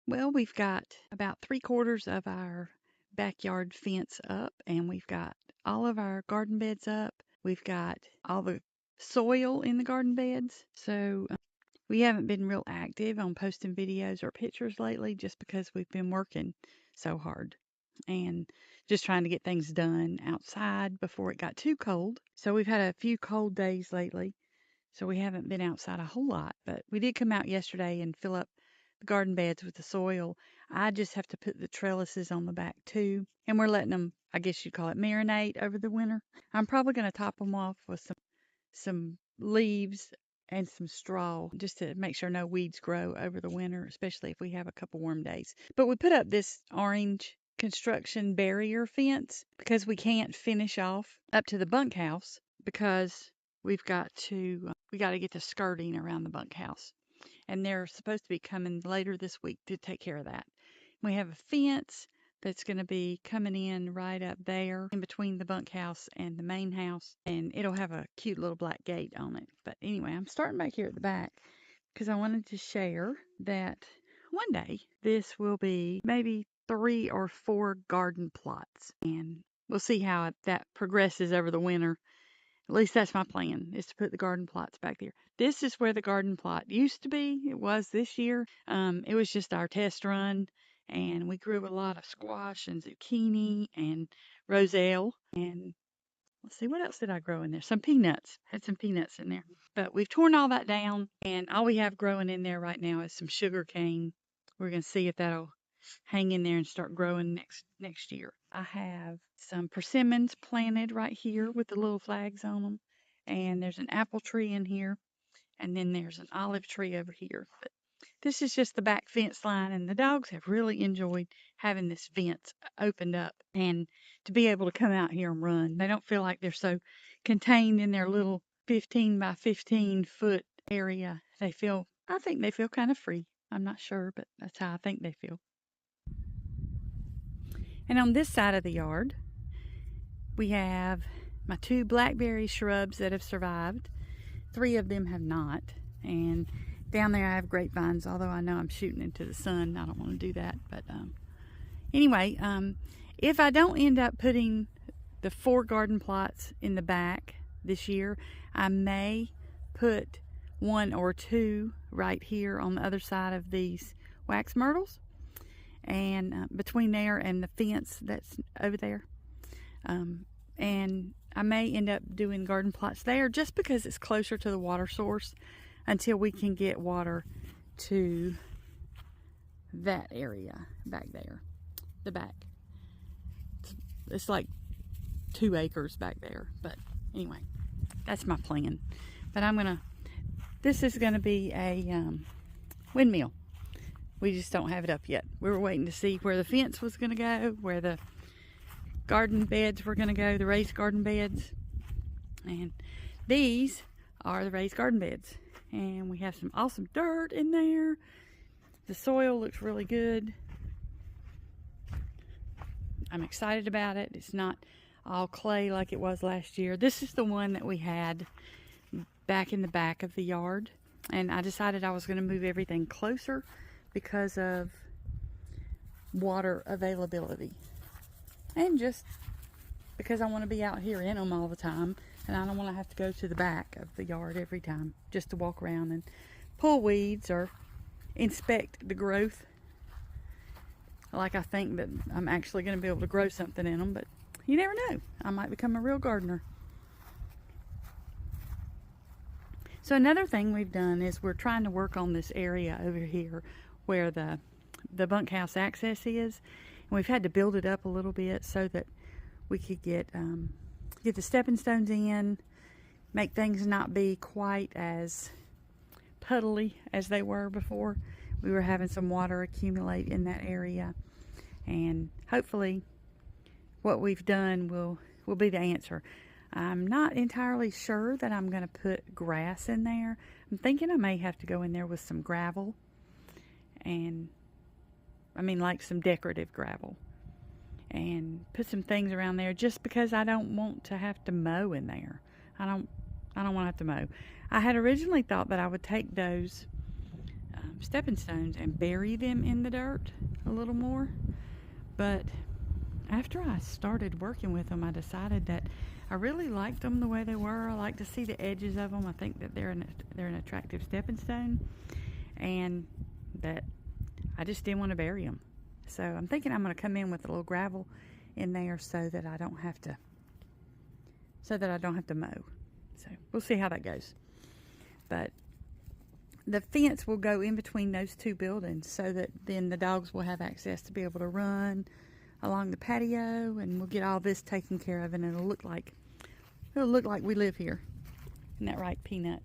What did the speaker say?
Well, we've got about 3/4 of our backyard fence up, and we've got all of our garden beds up. We've got all the soil in the garden beds. So we haven't been real active on posting videos or pictures lately just because we've been working so hard and just trying to get things done outside before it got too cold. So we've had a few cold days lately. So we haven't been outside a whole lot, but we did come out yesterday and fill up the garden beds with the soil. I just have to put the trellises on the back too, and we're letting them, I guess you'd call it, marinate over the winter. I'm probably going to top them off with some leaves and some straw just to make sure no weeds grow over the winter, especially if we have a couple warm days. But we put up this orange construction barrier fence because we can't finish off up to the bunkhouse because we got to get the skirting around the bunkhouse, and they're supposed to be coming later this week to take care of that. We have a fence that's going to be coming in right up there in between the bunkhouse and the main house, and it'll have a cute little black gate on it. But anyway, I'm starting back here at the back because I wanted to share that one day this will be maybe 3 or 4 garden plots, and we'll see how that progresses over the winter. At least that's my plan, is to put the garden plots back there. This is where the garden plot used to be. It was this year. It was just our test run, and we grew a lot of squash and zucchini and roselle. And let's see, what else did I grow in there? Some peanuts. Had some peanuts in there. But we've torn all that down, and all we have growing in there right now is some sugar cane. We're going to see if that'll hang in there and start growing next year. I have some persimmons planted right here with the little flags on them, and there's an apple tree in here, and then there's an olive tree over here. But this is just the back fence line, and the dogs have really enjoyed having this fence opened up and to be able to come out here and run. They don't feel like they're so contained in their little 15 by 15 foot area. I think they feel kind of free. I'm not sure, but that's how I think they feel. And on this side of the yard, we have my 2 blackberry shrubs that have survived. 3 of them have not. And down there I have grapevines, although I know I'm shooting into the sun. I don't want to do that. But anyway, if I don't end up putting the 4 garden plots in the back this year, I may put 1 or 2 right here on the other side of these wax myrtles, and between there and the fence that's over there. And I may end up doing garden plots there just because it's closer to the water source until we can get water to that area back there, the back. It's like 2 acres back there. But anyway, that's my plan. But this is gonna be a windmill. We just don't have it up yet. We were waiting to see where the fence was going to go, where the garden beds were going to go, the raised garden beds. And these are the raised garden beds. And we have some awesome dirt in there. The soil looks really good. I'm excited about it. It's not all clay like it was last year. This is the one that we had back in the back of the yard. And I decided I was going to move everything closer because of water availability, and just because I want to be out here in them all the time, and I don't want to have to go to the back of the yard every time just to walk around and pull weeds or inspect the growth. Like, I think that I'm actually going to be able to grow something in them, but you never know. I might become a real gardener. So another thing we've done is we're trying to work on this area over here where the bunkhouse access is, and we've had to build it up a little bit so that we could get the stepping stones in, make things not be quite as puddly as they were before. We were having some water accumulate in that area, and hopefully what we've done will be the answer. I'm not entirely sure that I'm going to put grass in there. I'm thinking I may have to go in there with some gravel, and I mean like some decorative gravel, and put some things around there just because I don't want to have to mow in there. I don't want to have to mow. I had originally thought that I would take those stepping stones and bury them in the dirt a little more. But after I started working with them, I decided that I really liked them the way they were. I like to see the edges of them. I think that they're an attractive stepping stone, and that I just didn't want to bury them. So I'm thinking I'm going to come in with a little gravel in there so that I don't have to mow. So we'll see how that goes. But the fence will go in between those two buildings so that then the dogs will have access to be able to run along the patio, and we'll get all this taken care of, and it'll look like we live here. Isn't that right, Peanut?